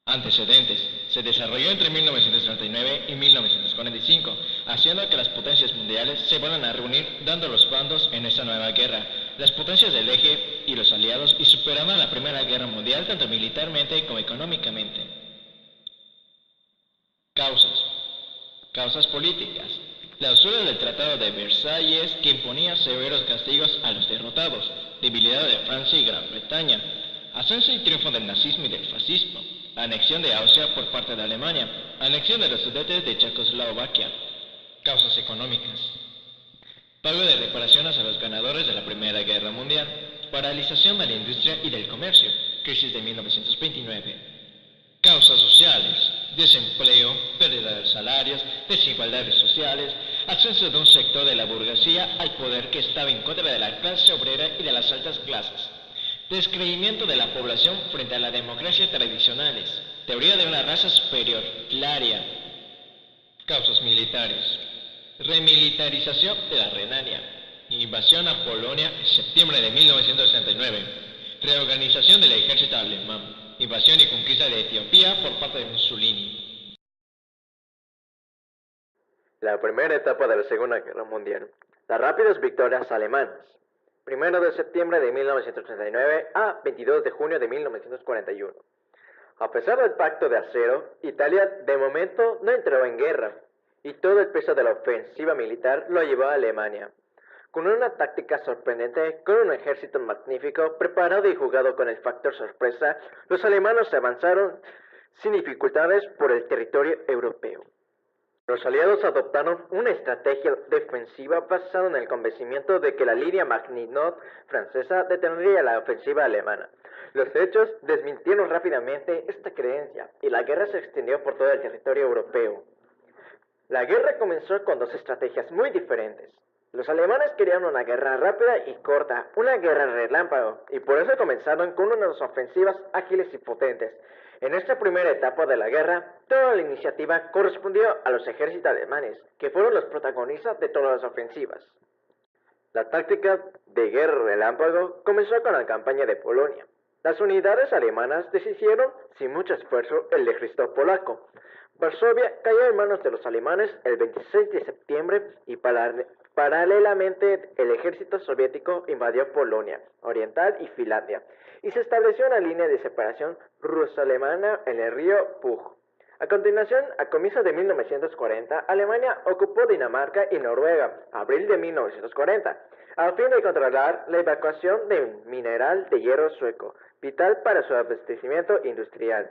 Antecedentes. Se desarrolló entre 1939 y 1945, haciendo que las potencias mundiales se vuelvan a reunir dando los bandos en esta nueva guerra. Las potencias del eje y los aliados y superaron a la Primera Guerra Mundial tanto militarmente como económicamente. Causas. Causas políticas. La usura del Tratado de Versalles, que imponía severos castigos a los derrotados, debilidad de Francia y Gran Bretaña, ascenso y triunfo del nazismo y del fascismo, anexión de Austria por parte de Alemania, anexión de los Sudetes de Checoslovaquia. Causas económicas. Pago de reparaciones a los ganadores de la Primera Guerra Mundial, paralización de la industria y del comercio, crisis de 1929. Causas sociales, desempleo, pérdida de salarios, desigualdades sociales, ascenso de un sector de la burguesía al poder que estaba en contra de la clase obrera y de las altas clases. Descreimiento de la población frente a la democracia tradicionales. Teoría de una raza superior, claria. Causas militares. Remilitarización de la Renania. Invasión a Polonia en septiembre de 1969. Reorganización del ejército alemán. Invasión y conquista de Etiopía por parte de Mussolini. La primera etapa de la Segunda Guerra Mundial. Las rápidas victorias alemanas. 1 de septiembre de 1939 a 22 de junio de 1941. A pesar del pacto de acero, Italia de momento no entró en guerra, y todo el peso de la ofensiva militar lo llevó a Alemania. Con una táctica sorprendente, con un ejército magnífico, preparado y jugado con el factor sorpresa, los alemanes avanzaron sin dificultades por el territorio europeo. Los aliados adoptaron una estrategia defensiva basada en el convencimiento de que la línea Maginot francesa detendría la ofensiva alemana. Los hechos desmintieron rápidamente esta creencia y la guerra se extendió por todo el territorio europeo. La guerra comenzó con dos estrategias muy diferentes. Los alemanes querían una guerra rápida y corta, una guerra relámpago, y por eso comenzaron con unas ofensivas ágiles y potentes. En esta primera etapa de la guerra, toda la iniciativa correspondió a los ejércitos alemanes, que fueron los protagonistas de todas las ofensivas. La táctica de guerra relámpago comenzó con la campaña de Polonia. Las unidades alemanas deshicieron, sin mucho esfuerzo, el ejército polaco. Varsovia cayó en manos de los alemanes el 26 de septiembre y paralelamente el ejército soviético invadió Polonia Oriental y Finlandia y se estableció una línea de separación ruso-alemana en el río Pug. A continuación, a comienzos de 1940, Alemania ocupó Dinamarca y Noruega, abril de 1940, a fin de controlar la evacuación de un mineral de hierro sueco, vital para su abastecimiento industrial.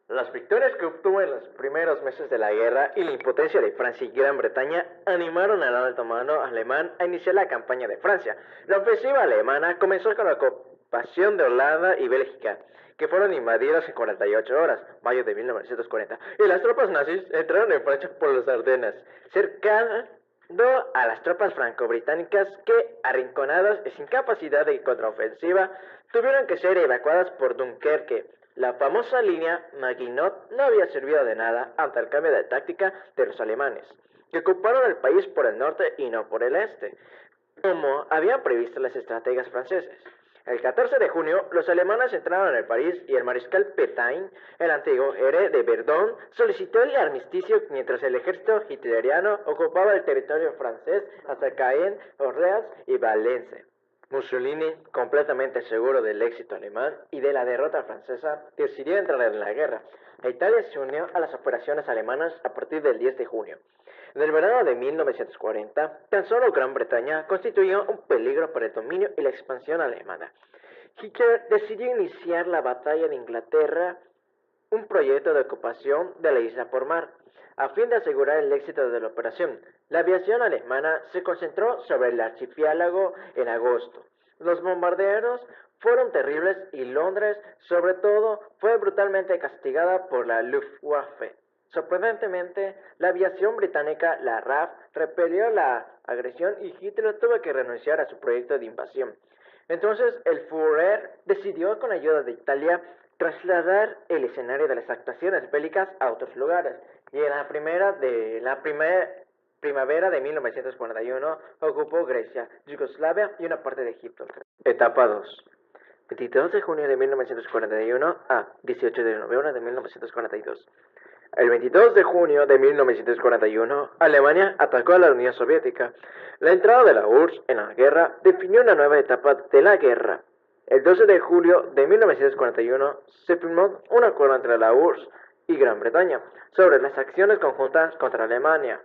Las victorias que obtuvo en los primeros meses de la guerra y la impotencia de Francia y Gran Bretaña animaron al alto mando alemán a iniciar la campaña de Francia. La ofensiva alemana comenzó con la ocupación de Holanda y Bélgica, que fueron invadidas en 48 horas, mayo de 1940, y las tropas nazis entraron en Francia por las Ardenas, cercando a las tropas franco-británicas que, arrinconadas y sin capacidad de contraofensiva, tuvieron que ser evacuadas por Dunkerque. La famosa línea Maginot no había servido de nada ante el cambio de táctica de los alemanes, que ocuparon el país por el norte y no por el este, como habían previsto las estrategas franceses. El 14 de junio, los alemanes entraron en el París y el mariscal Pétain, el antiguo héroe de Verdun, solicitó el armisticio mientras el ejército hitleriano ocupaba el territorio francés hasta Caen, Orleans y Valencia. Mussolini, completamente seguro del éxito alemán y de la derrota francesa, decidió entrar en la guerra. Italia se unió a las operaciones alemanas a partir del 10 de junio. En el verano de 1940, tan solo Gran Bretaña constituyó un peligro para el dominio y la expansión alemana. Hitler decidió iniciar la batalla de Inglaterra, un proyecto de ocupación de la isla por mar, a fin de asegurar el éxito de la operación. La aviación alemana se concentró sobre el archipiélago en agosto. Los bombardeos fueron terribles y Londres, sobre todo, fue brutalmente castigada por la Luftwaffe. Sorprendentemente, la aviación británica, la RAF, repelió la agresión y Hitler tuvo que renunciar a su proyecto de invasión. Entonces, el Führer decidió, con ayuda de Italia, trasladar el escenario de las actuaciones bélicas a otros lugares, y en la primavera de 1941 ocupó Grecia, Yugoslavia y una parte de Egipto. Etapa 2. 22 de junio de 1941 a 18 de noviembre de 1942. El 22 de junio de 1941, Alemania atacó a la Unión Soviética. La entrada de la URSS en la guerra definió una nueva etapa de la guerra. El 12 de julio de 1941 se firmó un acuerdo entre la URSS y Gran Bretaña sobre las acciones conjuntas contra Alemania.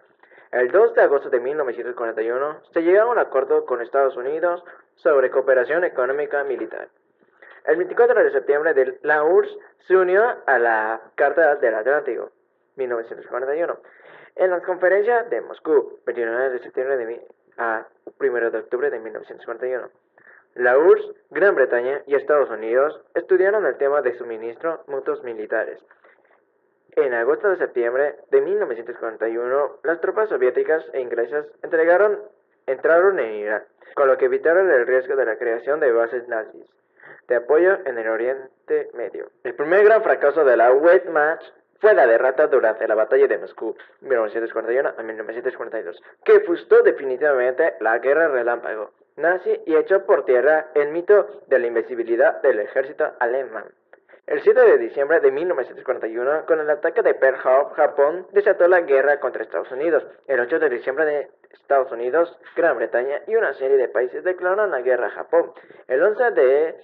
El 2 de agosto de 1941 se llegó a un acuerdo con Estados Unidos sobre cooperación económica militar. El 24 de septiembre la URSS se unió a la Carta del Atlántico, 1941, en la conferencia de Moscú, 29 de septiembre a 1 de octubre de 1941. La URSS, Gran Bretaña y Estados Unidos estudiaron el tema de suministro mutuos militares. En agosto de septiembre de 1941, las tropas soviéticas e inglesas entraron en Irak, con lo que evitaron el riesgo de la creación de bases nazis de apoyo en el Oriente Medio. El primer gran fracaso de la Wehrmacht fue la derrota durante la batalla de Moscú, 1941 a 1942, que frustró definitivamente la guerra relámpago nazi y echó por tierra el mito de la invencibilidad del ejército alemán. El 7 de diciembre de 1941, con el ataque de Pearl Harbor, Japón desató la guerra contra Estados Unidos. El 8 de diciembre de Estados Unidos, Gran Bretaña y una serie de países declararon la guerra a Japón. El 11 de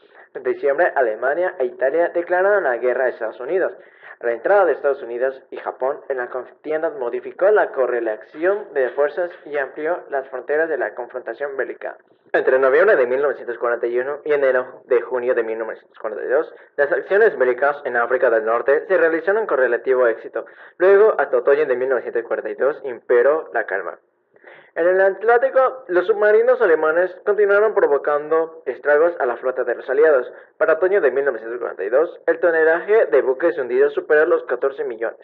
diciembre, Alemania e Italia declararon la guerra a Estados Unidos. La entrada de Estados Unidos y Japón en la contienda modificó la correlación de fuerzas y amplió las fronteras de la confrontación bélica. Entre noviembre de 1941 y enero de junio de 1942, las acciones bélicas en África del Norte se realizaron con relativo éxito. Luego, hasta otoño de 1942, imperó la calma. En el Atlántico, los submarinos alemanes continuaron provocando estragos a la flota de los aliados. Para otoño de 1942, el tonelaje de buques hundidos superó los 14 millones.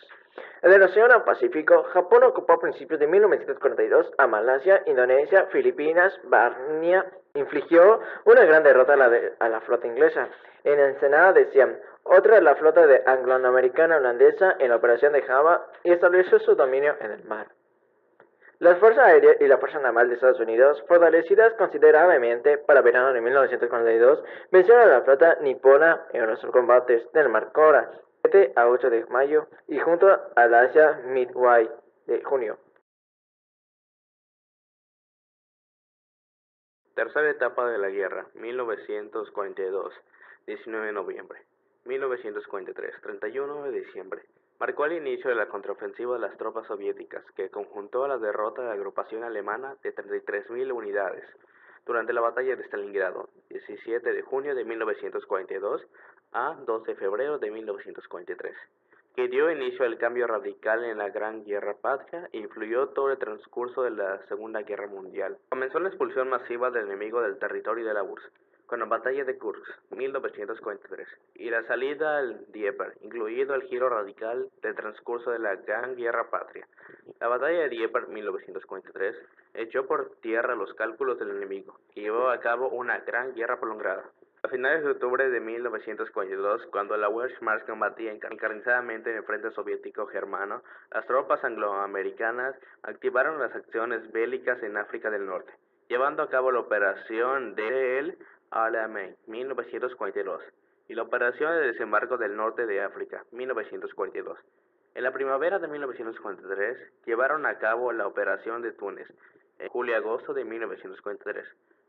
En el Océano Pacífico, Japón ocupó a principios de 1942 a Malasia, Indonesia, Filipinas, Barnea, infligió una gran derrota a la flota inglesa en Ensenada de Siam, otra de la flota de anglo-americana holandesa en la operación de Java y estableció su dominio en el mar. Las Fuerzas Aéreas y la Fuerza Naval de Estados Unidos, fortalecidas considerablemente para verano de 1942, vencieron a la flota nipona en los combates del Mar Kora, 7 a 8 de mayo, y junto al Asia Midway de junio. Tercera etapa de la guerra, 1942, 19 de noviembre. 1943, 31 de diciembre. Marcó el inicio de la contraofensiva de las tropas soviéticas, que conjuntó la derrota de la agrupación alemana de 33.000 unidades durante la batalla de Stalingrado, 17 de junio de 1942 a 2 de febrero de 1943, que dio inicio al cambio radical en la Gran Guerra Patria e influyó todo el transcurso de la Segunda Guerra Mundial. Comenzó la expulsión masiva del enemigo del territorio de la URSS, con la batalla de Kursk, 1943, y la salida al Dnieper, incluido el giro radical del transcurso de la Gran Guerra Patria. La batalla de Dnieper, 1943, echó por tierra los cálculos del enemigo, que llevó a cabo una gran guerra prolongada. A finales de octubre de 1942, cuando la Wehrmacht combatía encarnizadamente en el frente soviético-germano, las tropas angloamericanas activaron las acciones bélicas en África del Norte, llevando a cabo la operación del Alamein, 1942, y la operación de desembarco del norte de África, 1942. En la primavera de 1943, llevaron a cabo la operación de Túnez, en julio-agosto de 1943.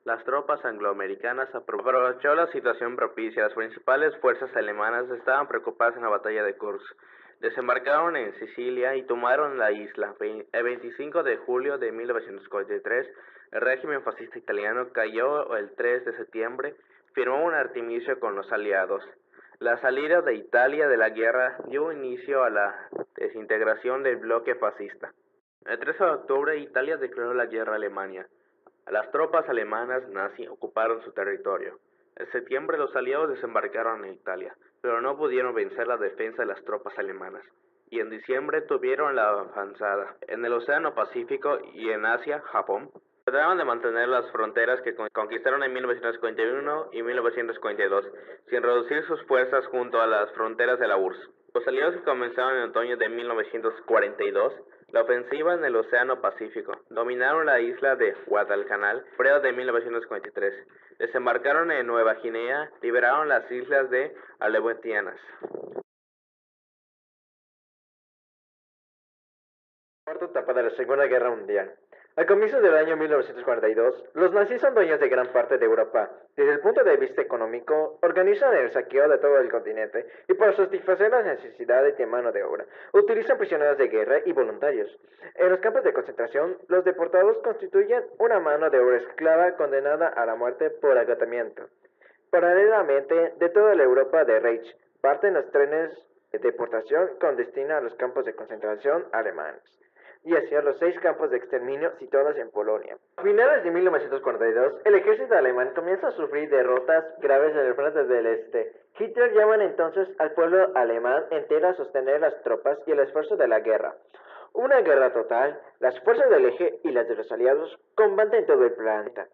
Las tropas angloamericanas aprovechó la situación propicia. Las principales fuerzas alemanas estaban preocupadas en la batalla de Kursk. Desembarcaron en Sicilia y tomaron la isla. El 25 de julio de 1943, el régimen fascista italiano cayó. El 3 de septiembre firmó un armisticio con los aliados. La salida de Italia de la guerra dio inicio a la desintegración del bloque fascista. El 13 de octubre, Italia declaró la guerra a Alemania. Las tropas alemanas nazi ocuparon su territorio. En septiembre, los aliados desembarcaron en Italia, pero no pudieron vencer la defensa de las tropas alemanas. Y en diciembre tuvieron la avanzada. En el Océano Pacífico y en Asia, Japón trataron de mantener las fronteras que conquistaron en 1941 y 1942, sin reducir sus fuerzas junto a las fronteras de la URSS. Los aliados que comenzaron en otoño de 1942 la ofensiva en el Océano Pacífico. Dominaron la isla de Guadalcanal, en febrero de 1943. Desembarcaron en Nueva Guinea, liberaron las islas de Aleutianas. Cuarta etapa de la Segunda Guerra Mundial. Al comienzo del año 1942, los nazis son dueños de gran parte de Europa. Desde el punto de vista económico, organizan el saqueo de todo el continente y para satisfacer las necesidades de mano de obra, utilizan prisioneros de guerra y voluntarios. En los campos de concentración, los deportados constituyen una mano de obra esclava condenada a la muerte por agotamiento. Paralelamente, de toda la Europa de Reich parten los trenes de deportación con destino a los campos de concentración alemanes y hacia los 6 campos de exterminio situados en Polonia. A finales de 1942, el ejército alemán comienza a sufrir derrotas graves en el frente del Este. Hitler llama entonces al pueblo alemán entero a sostener las tropas y el esfuerzo de la guerra. Una guerra total, las fuerzas del eje y las de los aliados combaten todo el planeta.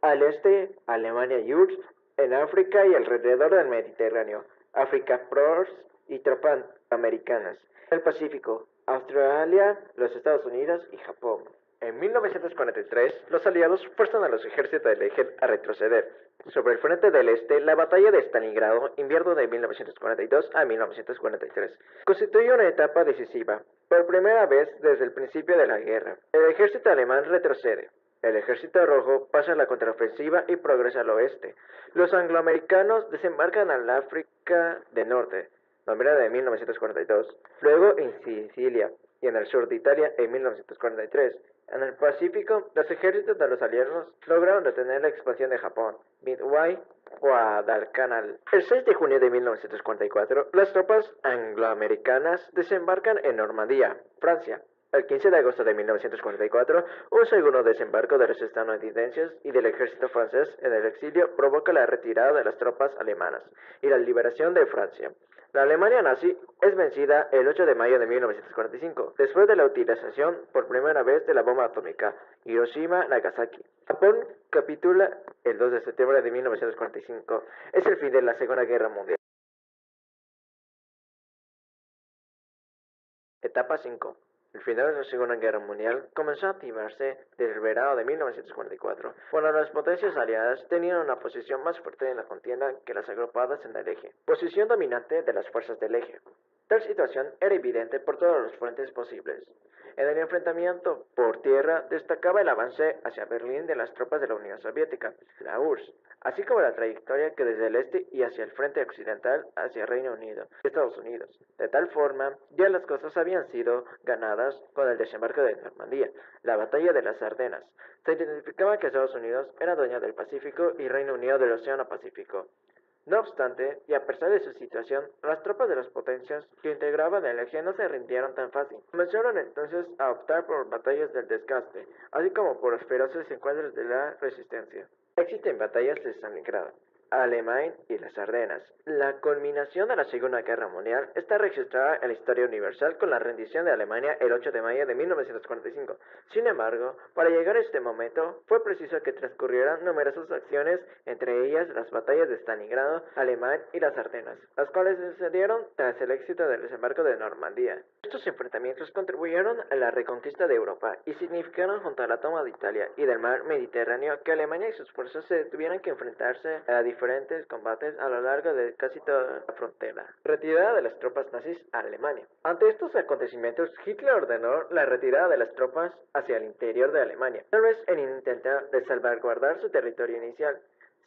Al este, Alemania y URSS, en África y alrededor del Mediterráneo, África PROS y tropas americanas. El Pacífico, Australia, los Estados Unidos y Japón. En 1943, los aliados fuerzan a los ejércitos del eje a retroceder. Sobre el frente del este, la batalla de Stalingrado, invierno de 1942 a 1943, constituye una etapa decisiva. Por primera vez desde el principio de la guerra, el ejército alemán retrocede. El ejército rojo pasa a la contraofensiva y progresa al oeste. Los angloamericanos desembarcan al África del Norte, noviembre de 1942, luego en Sicilia y en el sur de Italia en 1943. En el Pacífico, los ejércitos de los aliados lograron detener la expansión de Japón, Midway, Guadalcanal. El 6 de junio de 1944, las tropas angloamericanas desembarcan en Normandía, Francia. El 15 de agosto de 1944, un segundo desembarco de los estadounidenses y del ejército francés en el exilio provoca la retirada de las tropas alemanas y la liberación de Francia. La Alemania nazi es vencida el 8 de mayo de 1945, después de la utilización por primera vez de la bomba atómica Hiroshima-Nagasaki. Japón capitula el 2 de septiembre de 1945. Es el fin de la Segunda Guerra Mundial. Etapa 5. El final de la Segunda Guerra Mundial comenzó a activarse desde el verano de 1944, cuando las potencias aliadas tenían una posición más fuerte en la contienda que las agrupadas en el eje, posición dominante de las fuerzas del eje. Tal situación era evidente por todos los frentes posibles. En el enfrentamiento por tierra destacaba el avance hacia Berlín de las tropas de la Unión Soviética, la URSS, así como la trayectoria que desde el este y hacia el frente occidental hacia Reino Unido y Estados Unidos. De tal forma, ya las cosas habían sido ganadas con el desembarco de Normandía, la batalla de las Ardenas. Se identificaba que Estados Unidos era dueño del Pacífico y Reino Unido del Océano Pacífico. No obstante, y a pesar de su situación, las tropas de las potencias que integraban el eje no se rindieron tan fácil. Comenzaron entonces a optar por batallas del desgaste, así como por los feroces encuentros de la resistencia. Existen batallas de Stalingrado, Alemania y las Ardenas. La culminación de la Segunda Guerra Mundial está registrada en la historia universal con la rendición de Alemania el 8 de mayo de 1945. Sin embargo, para llegar a este momento, fue preciso que transcurrieran numerosas acciones, entre ellas las batallas de Stalingrado, Alemania y las Ardenas, las cuales sucedieron tras el éxito del desembarco de Normandía. Estos enfrentamientos contribuyeron a la reconquista de Europa y significaron, junto a la toma de Italia y del mar Mediterráneo, que Alemania y sus fuerzas se tuvieran que enfrentarse a diferentes combates a lo largo de casi toda la frontera. Retirada de las tropas nazis a Alemania. Ante estos acontecimientos, Hitler ordenó la retirada de las tropas hacia el interior de Alemania, tal vez en intento de salvaguardar su territorio inicial.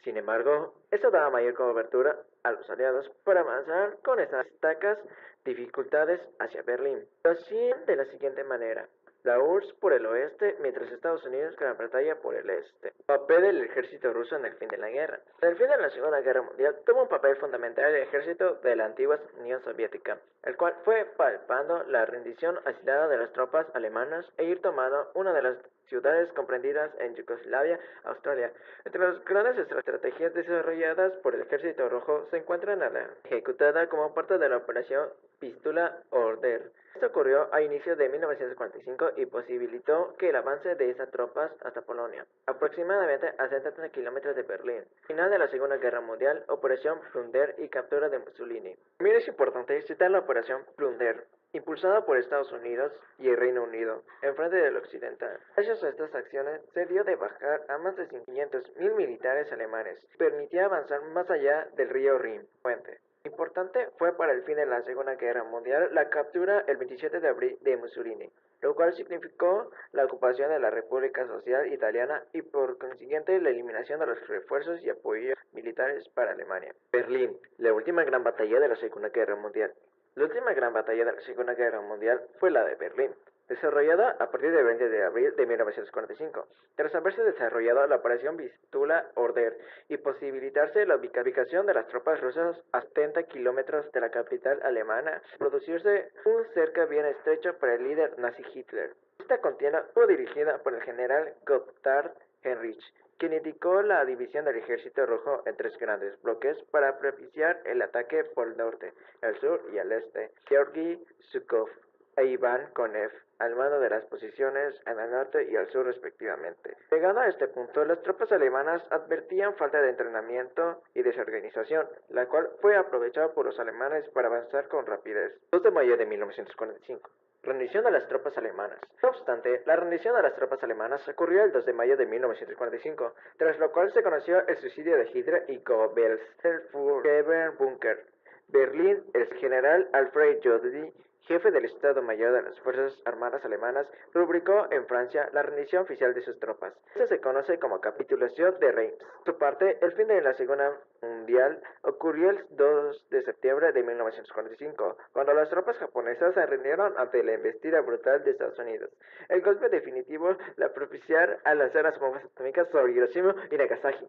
Sin embargo, esto daba mayor cobertura a los aliados para avanzar con estas destacas dificultades hacia Berlín. Lo hacían de la siguiente manera: la URSS por el oeste, mientras Estados Unidos Gran Bretaña por el este. Papel del ejército ruso en el fin de la guerra. En el fin de la Segunda Guerra Mundial tuvo un papel fundamental el ejército de la antigua Unión Soviética, el cual fue palpando la rendición aislada de las tropas alemanas e ir tomando una de las ciudades comprendidas en Yugoslavia, Australia. Entre las grandes estrategias desarrolladas por el Ejército Rojo se encuentran la ejecutada como parte de la Operación Vistula Order. Esto ocurrió a inicios de 1945 y posibilitó que el avance de esas tropas hasta Polonia, aproximadamente a 70 kilómetros de Berlín. Final de la Segunda Guerra Mundial, Operación Plunder y captura de Mussolini. También es importante citar la Operación Plunder impulsada por Estados Unidos y el Reino Unido, en frente del occidental. Gracias a estas acciones, se dio de bajar a más de 500.000 militares alemanes y permitía avanzar más allá del río Rin. Fuente. Importante fue para el fin de la Segunda Guerra Mundial la captura el 27 de abril de Mussolini, lo cual significó la ocupación de la República Social Italiana y por consiguiente la eliminación de los refuerzos y apoyos militares para Alemania. Berlín, la última gran batalla de la Segunda Guerra Mundial. La última gran batalla de la Segunda Guerra Mundial fue la de Berlín, desarrollada a partir del 20 de abril de 1945, tras haberse desarrollado la operación Vistula Order y posibilitarse la ubicación de las tropas rusas a 70 kilómetros de la capital alemana, producirse un cerco bien estrecho para el líder nazi Hitler. Esta contienda fue dirigida por el general Gotthard Heinrich, quien indicó la división del Ejército Rojo en tres grandes bloques para propiciar el ataque por el norte, el sur y el este. Georgi Zhukov e Iván Konev al mando de las posiciones en el norte y el sur respectivamente. Llegando a este punto, las tropas alemanas advertían falta de entrenamiento y desorganización, la cual fue aprovechada por los alemanes para avanzar con rapidez. 2 de mayo de 1945. Rendición de las tropas alemanas. No obstante, la rendición de las tropas alemanas ocurrió el 2 de mayo de 1945, tras lo cual se conoció el suicidio de Hitler y Goebbels, el Führerbunker. Berlín, el general Alfred Jodl, jefe del Estado Mayor de las Fuerzas Armadas Alemanas, rubricó en Francia la rendición oficial de sus tropas. Esto se conoce como capitulación de Reims. Por su parte, el fin de la Segunda Mundial ocurrió el 2 de septiembre de 1945, cuando las tropas japonesas se rindieron ante la embestida brutal de Estados Unidos. El golpe definitivo la propiciar al lanzar las bombas atómicas sobre Hiroshima y Nagasaki.